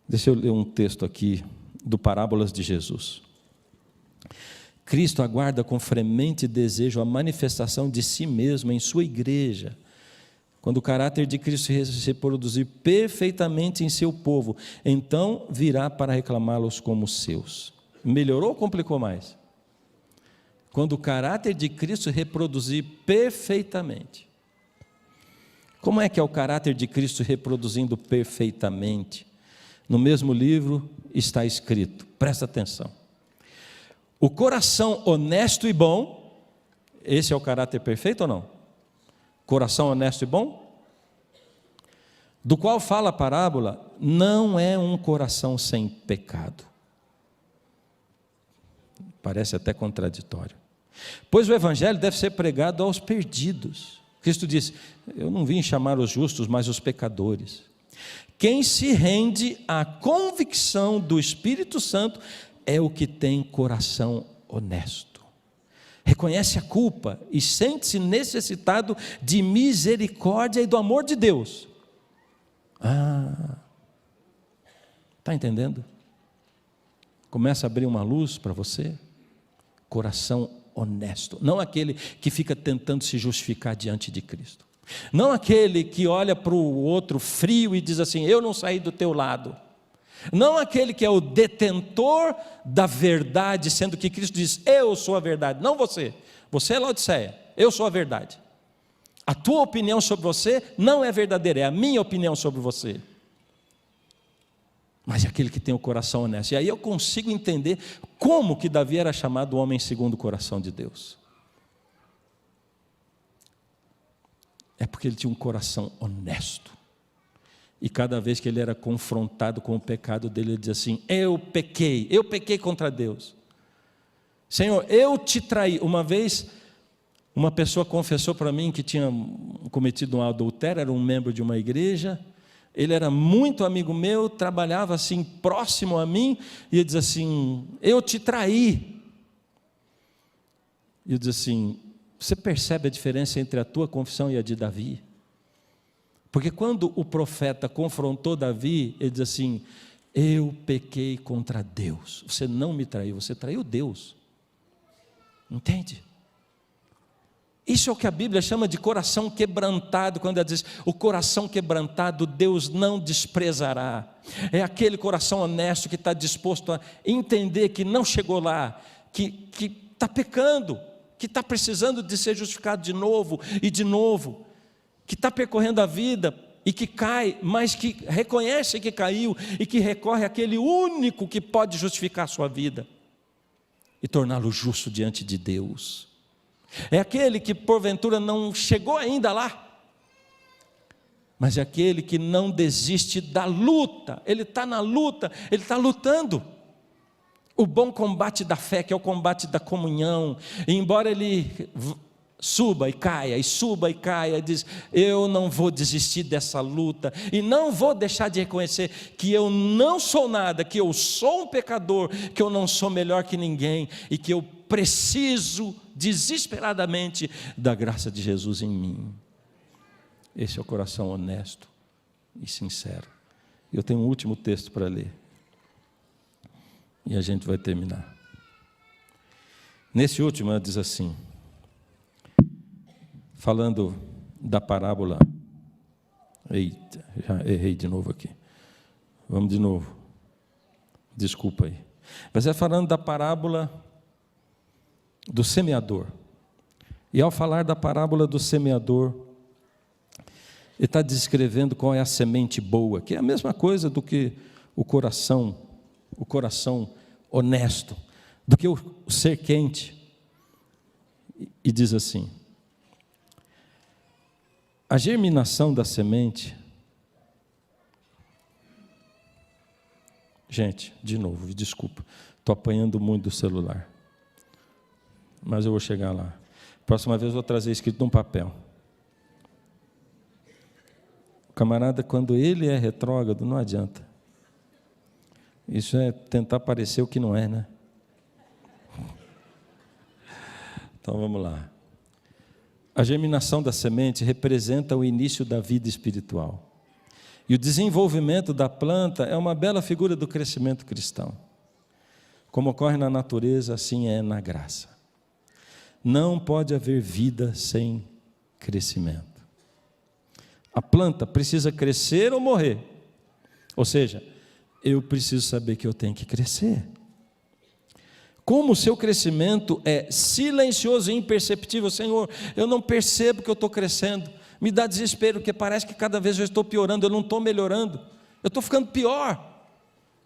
Deixa eu ler um texto aqui do Parábolas de Jesus. Cristo aguarda com fremente desejo a manifestação de si mesmo em sua igreja, quando o caráter de Cristo se reproduzir perfeitamente em seu povo, então virá para reclamá-los como seus. Melhorou ou complicou mais? Quando o caráter de Cristo se reproduzir perfeitamente. Como é que é o caráter de Cristo reproduzindo perfeitamente? No mesmo livro está escrito, presta atenção. O coração honesto e bom, esse é o caráter perfeito ou não? Coração honesto e bom? Do qual fala a parábola, não é um coração sem pecado. Parece até contraditório. Pois o evangelho deve ser pregado aos perdidos. Cristo disse, eu não vim chamar os justos, mas os pecadores. Quem se rende à convicção do Espírito Santo é o que tem coração honesto. Reconhece a culpa e sente-se necessitado de misericórdia e do amor de Deus. Está entendendo? Começa a abrir uma luz para você. Coração honesto, não aquele que fica tentando se justificar diante de Cristo, não aquele que olha para o outro frio e diz assim, eu não saí do teu lado, não aquele que é o detentor da verdade, sendo que Cristo diz, eu sou a verdade, não você, você é Laodiceia, eu sou a verdade, a tua opinião sobre você não é verdadeira, é a minha opinião sobre você. Mas é aquele que tem o coração honesto. E aí eu consigo entender como que Davi era chamado o homem segundo o coração de Deus. É porque ele tinha um coração honesto. E cada vez que ele era confrontado com o pecado dele, ele dizia assim, eu pequei contra Deus. Senhor, eu te traí. Uma vez, uma pessoa confessou para mim que tinha cometido um adultério, era um membro de uma igreja. Ele era muito amigo meu, trabalhava assim próximo a mim, e ele diz assim, eu te traí. E eu diz assim, você percebe a diferença entre a tua confissão e a de Davi? Porque quando o profeta confrontou Davi, ele diz assim, eu pequei contra Deus, você não me traiu, você traiu Deus. Entende? Isso é o que a Bíblia chama de coração quebrantado, quando ela diz, o coração quebrantado Deus não desprezará. É aquele coração honesto que está disposto a entender que não chegou lá, que está pecando, que está precisando de ser justificado de novo e de novo, que está percorrendo a vida e que cai, mas que reconhece que caiu e que recorre àquele único que pode justificar a sua vida e torná-lo justo diante de Deus. É aquele que porventura não chegou ainda lá, mas é aquele que não desiste da luta. Ele está na luta, ele está lutando o bom combate da fé, que é o combate da comunhão. E embora ele suba e caia, diz, eu não vou desistir dessa luta, e não vou deixar de reconhecer que eu não sou nada, que eu sou um pecador, que eu não sou melhor que ninguém, e que eu preciso desesperadamente da graça de Jesus em mim. Esse é o coração honesto e sincero. Eu tenho um último texto para ler, e a gente vai terminar. Nesse último, ela diz assim, falando da parábola. Eita, já errei de novo aqui. Vamos de novo. Desculpa aí. Mas é falando da parábola do semeador. E ao falar da parábola do semeador, ele está descrevendo qual é a semente boa, que é a mesma coisa do que o coração honesto, do que o ser quente. E diz assim: a germinação da semente. Gente, de novo, desculpa, estou apanhando muito do celular, mas eu vou chegar lá. Próxima vez eu vou trazer escrito num papel. O camarada, quando ele é retrógrado, não adianta. Isso é tentar parecer o que não é, né? Então vamos lá. A germinação da semente representa o início da vida espiritual. E o desenvolvimento da planta é uma bela figura do crescimento cristão. Como ocorre na natureza, assim é na graça. Não pode haver vida sem crescimento. A planta precisa crescer ou morrer. Ou seja, eu preciso saber que eu tenho que crescer. Como o seu crescimento é silencioso e imperceptível, Senhor, eu não percebo que eu estou crescendo. Me dá desespero, porque parece que cada vez eu estou piorando, eu não estou melhorando, eu estou ficando pior.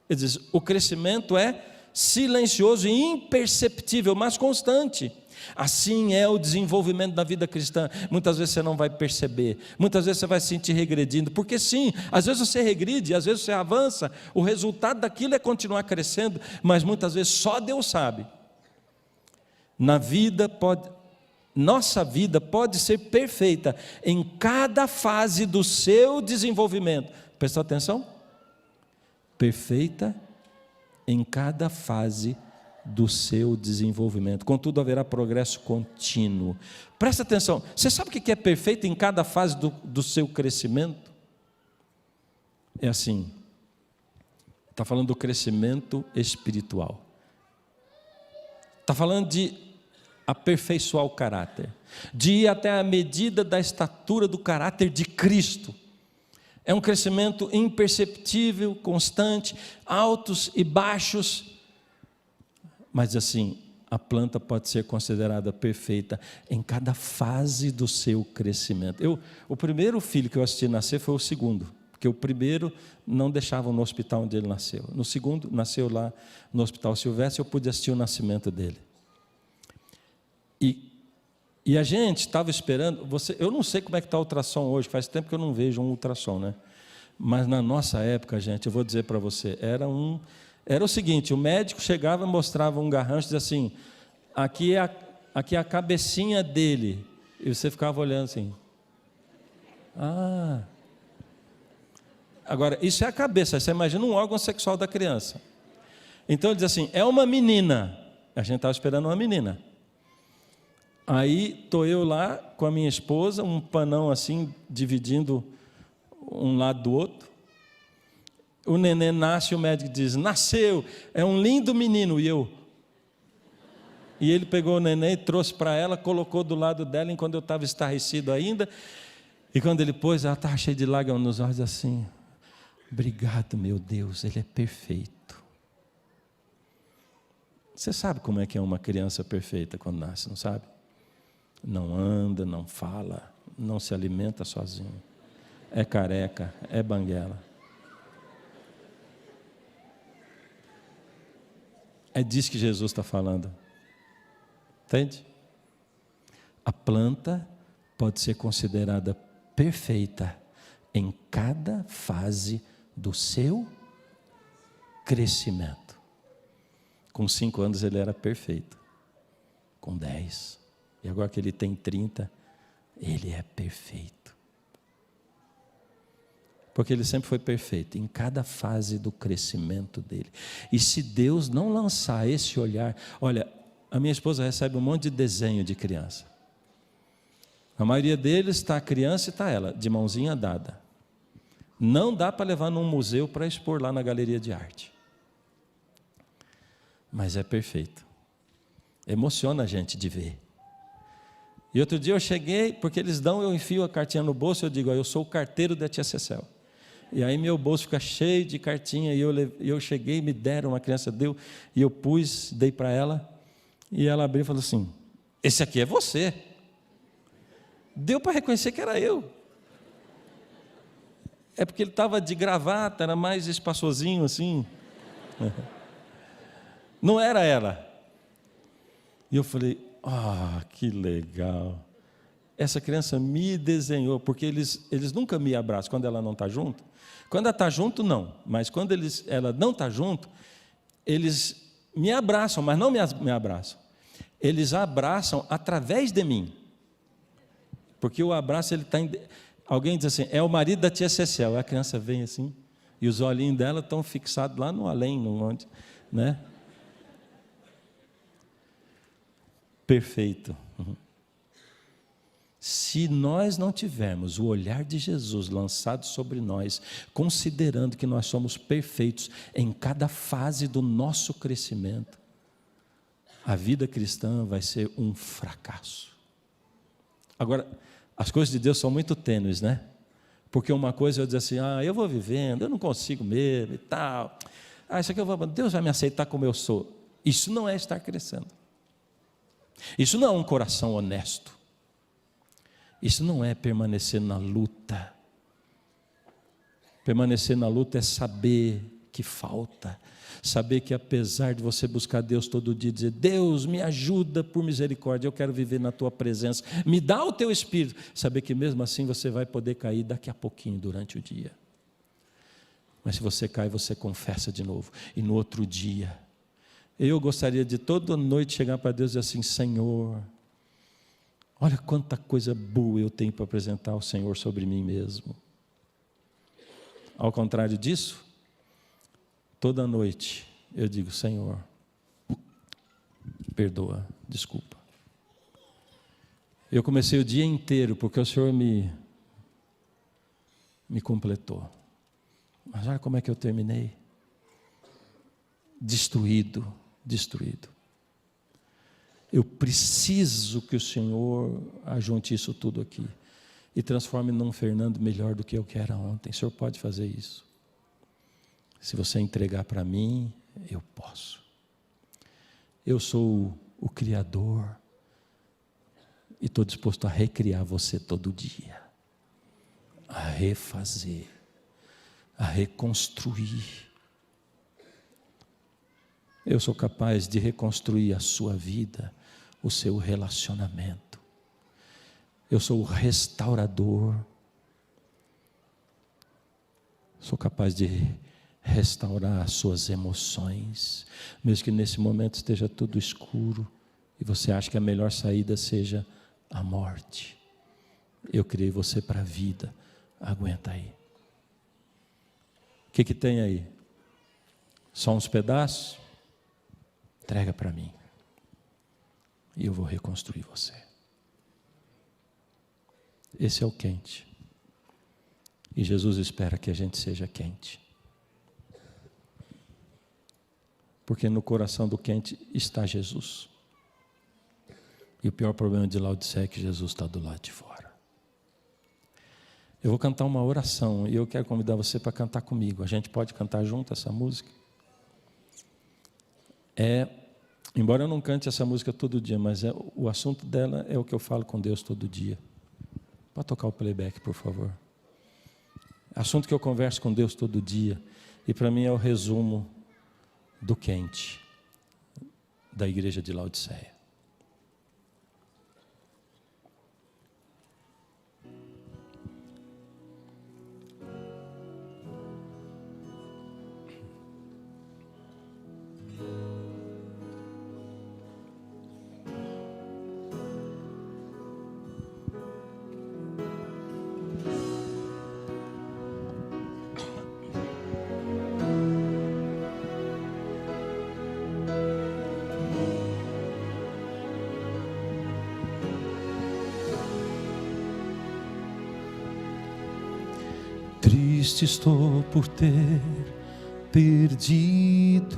Ele diz, o crescimento é silencioso e imperceptível, mas constante. Assim é o desenvolvimento da vida cristã. Muitas vezes você não vai perceber, muitas vezes você vai se sentir regredindo, porque sim, às vezes você regride, às vezes você avança, o resultado daquilo é continuar crescendo, mas muitas vezes só Deus sabe. Nossa vida pode ser perfeita em cada fase do seu desenvolvimento. Prestou atenção? Perfeita em cada fase do seu desenvolvimento. Contudo, haverá progresso contínuo. Presta atenção. Você sabe o que é perfeito em cada fase do seu crescimento? É assim. Está falando do crescimento espiritual. Está falando de aperfeiçoar o caráter, de ir até a medida da estatura do caráter de Cristo. É um crescimento imperceptível, constante, altos e baixos, mas assim, a planta pode ser considerada perfeita em cada fase do seu crescimento. O primeiro filho que eu assisti nascer foi o segundo, porque o primeiro não deixavam no hospital onde ele nasceu. No segundo, nasceu lá no Hospital Silvestre, eu pude assistir o nascimento dele. E a gente estava esperando, eu não sei como é que está o ultrassom hoje, faz tempo que eu não vejo um ultrassom, né? Mas na nossa época, gente, eu vou dizer para você, era o seguinte, o médico chegava, mostrava um garrancho, dizia assim, aqui é a cabecinha dele, e você ficava olhando assim, agora, isso é a cabeça, você imagina um órgão sexual da criança. Então ele diz assim, é uma menina, a gente estava esperando uma menina. Aí estou eu lá com a minha esposa, um panão assim, dividindo um lado do outro. O neném nasce, o médico diz, nasceu, é um lindo menino, e ele pegou o neném, trouxe para ela, colocou do lado dela, enquanto eu estava estarrecido ainda, e quando ele pôs, ela estava cheia de lágrimas nos olhos, assim, obrigado meu Deus, ele é perfeito. Você sabe como é que é uma criança perfeita quando nasce, não sabe? Não anda, não fala, não se alimenta sozinho, é careca, é banguela. É disso que Jesus está falando, entende? A planta pode ser considerada perfeita em cada fase do seu crescimento. Com 5 anos ele era perfeito, com 10, e agora que ele tem 30, ele é perfeito. Porque ele sempre foi perfeito, em cada fase do crescimento dele. E se Deus não lançar esse olhar, olha, a minha esposa recebe um monte de desenho de criança. A maioria deles está a criança e está ela, de mãozinha dada. Não dá para levar num museu para expor lá na galeria de arte. Mas é perfeito. Emociona a gente de ver. E outro dia eu cheguei, porque eles dão, eu enfio a cartinha no bolso, eu digo, eu sou o carteiro da tia Cecel. E aí meu bolso fica cheio de cartinha, e eu cheguei, me deram, uma criança deu, e eu pus, dei para ela, e ela abriu e falou assim, esse aqui é você. Deu para reconhecer que era eu. É porque ele estava de gravata, era mais espaçosinho assim. Não era ela. E eu falei, que legal. Essa criança me desenhou, porque eles nunca me abraçam quando ela não está junto. Quando ela está junto, não. Mas quando ela não está junto, eles me abraçam, mas não me abraçam. Eles abraçam através de mim. Porque o abraço, ele está... Alguém diz assim, é o marido da tia Cecel. A criança vem assim, e os olhinhos dela estão fixados lá no além, no monte, né? Perfeito. Se nós não tivermos o olhar de Jesus lançado sobre nós, considerando que nós somos perfeitos em cada fase do nosso crescimento, a vida cristã vai ser um fracasso. Agora, as coisas de Deus são muito tênues, né? Porque uma coisa eu dizer assim, eu vou vivendo, eu não consigo mesmo e tal. Isso aqui Deus vai me aceitar como eu sou. Isso não é estar crescendo. Isso não é um coração honesto. Isso não é permanecer na luta. Permanecer na luta é saber que falta. Saber que apesar de você buscar Deus todo dia, dizer, Deus me ajuda por misericórdia, eu quero viver na tua presença, me dá o teu Espírito. Saber que mesmo assim você vai poder cair daqui a pouquinho durante o dia. Mas se você cai, você confessa de novo. E no outro dia, eu gostaria de toda noite chegar para Deus e dizer assim, Senhor, olha quanta coisa boa eu tenho para apresentar ao Senhor sobre mim mesmo. Ao contrário disso, toda noite eu digo, Senhor, perdoa, desculpa. Eu comecei o dia inteiro porque o Senhor me completou. Mas olha como é que eu terminei. Destruído. Eu preciso que o Senhor ajunte isso tudo aqui e transforme num Fernando melhor do que eu que era ontem. O Senhor pode fazer isso. Se você entregar para mim, eu posso. Eu sou o Criador e estou disposto a recriar você todo dia, a refazer, a reconstruir. Eu sou capaz de reconstruir a sua vida, o seu relacionamento. Eu sou o restaurador. Sou capaz de restaurar as suas emoções, mesmo que nesse momento esteja tudo escuro e você acha que a melhor saída seja a morte. Eu criei você para a vida. Aguenta aí. O que tem aí? Só uns pedaços? Entrega para mim e eu vou reconstruir você. Esse é o quente. E Jesus espera que a gente seja quente. Porque no coração do quente está Jesus. E o pior problema de Laodiceia é que Jesus está do lado de fora. Eu vou cantar uma oração e eu quero convidar você para cantar comigo. A gente pode cantar junto essa música? Embora eu não cante essa música todo dia, mas o assunto dela é o que eu falo com Deus todo dia. Pode tocar o playback, por favor. Assunto que eu converso com Deus todo dia. E para mim é o resumo do quente da igreja de Laodiceia. Triste estou por ter perdido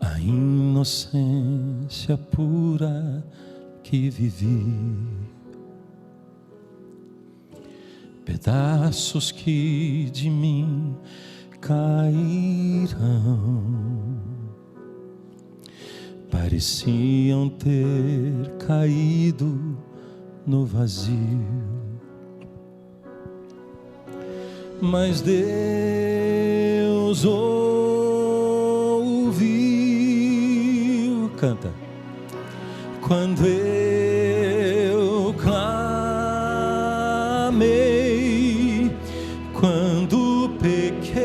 a inocência pura que vivi, pedaços que de mim caíram, pareciam ter caído no vazio, mas Deus ouviu, canta, quando eu clamei, quando pequei,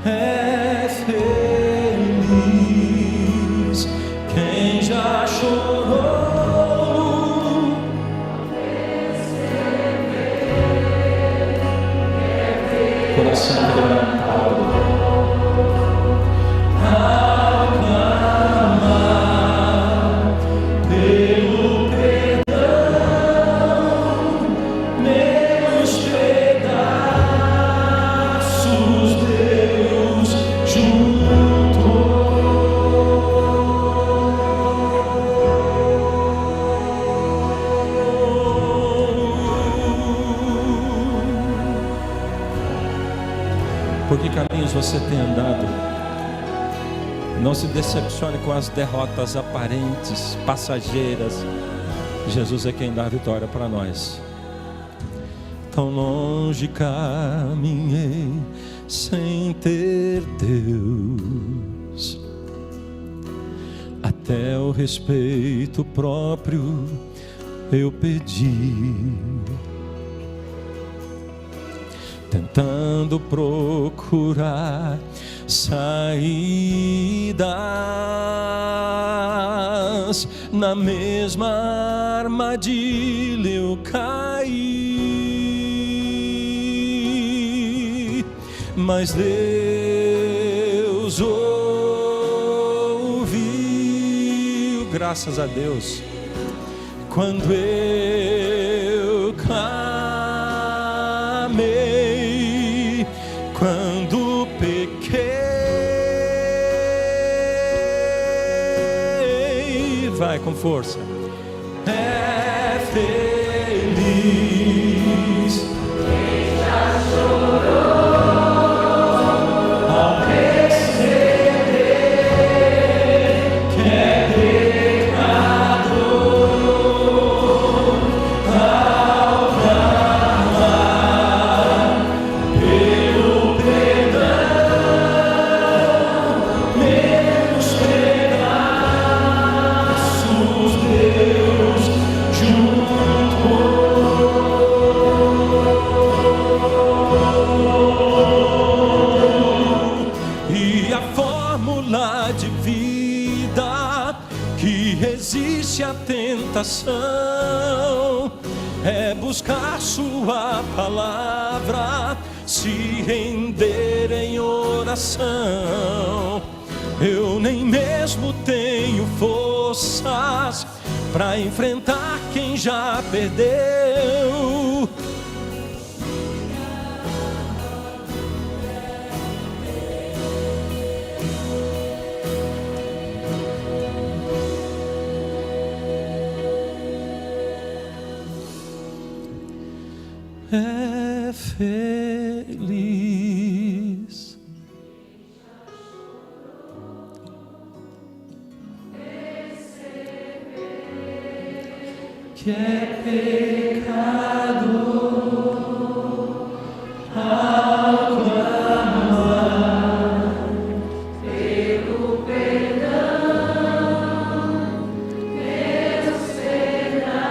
é feliz quem já chorou. Coração quebrantado, ao clamar pelo perdão, meus pedaços Deus juntou. Por que caminhos você tem andado? Não se decepcione com as derrotas aparentes, passageiras. Jesus é quem dá a vitória para nós. Tão longe caminhei sem ter Deus, até o respeito próprio eu pedi, tentando procurar saídas, na mesma armadilha eu caí, mas Deus ouviu, graças a Deus, quando eu clamei, quando pequei, vai com força, é feliz quem já chorou ao perceber que é pecador, ao clamar pelo perdão, meus pedaços Deus juntou. E a fórmula de vida que resiste à tentação é buscar sua palavra, se render em oração. Eu nem mesmo tenho forças para enfrentar quem já perdeu. É feliz que é pecador, ao clamar pelo perdão, meus pedaços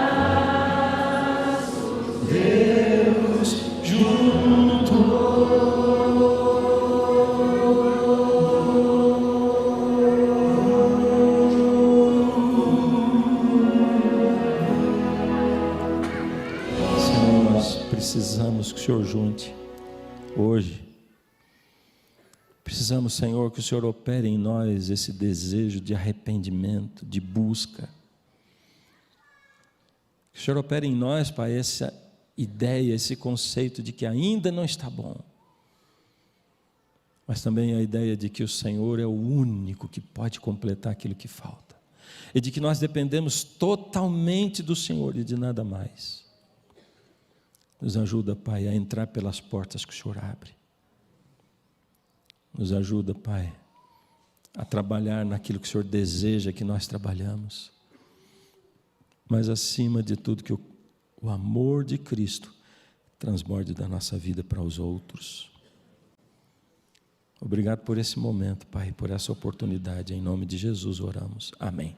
Deus juntou. Precisamos que o Senhor junte hoje. Precisamos, Senhor, que o Senhor opere em nós esse desejo de arrependimento, de busca. Que o Senhor opere em nós, Pai, ideia, esse conceito de que ainda não está bom, mas também a ideia de que o Senhor é o único que pode completar aquilo que falta, e de que nós dependemos totalmente do Senhor e de nada mais. Nos ajuda, Pai, a entrar pelas portas que o Senhor abre. Nos ajuda, Pai, a trabalhar naquilo que o Senhor deseja que nós trabalhamos. Mas acima de tudo, que o amor de Cristo transborde da nossa vida para os outros. Obrigado por esse momento, Pai, por essa oportunidade. Em nome de Jesus oramos. Amém.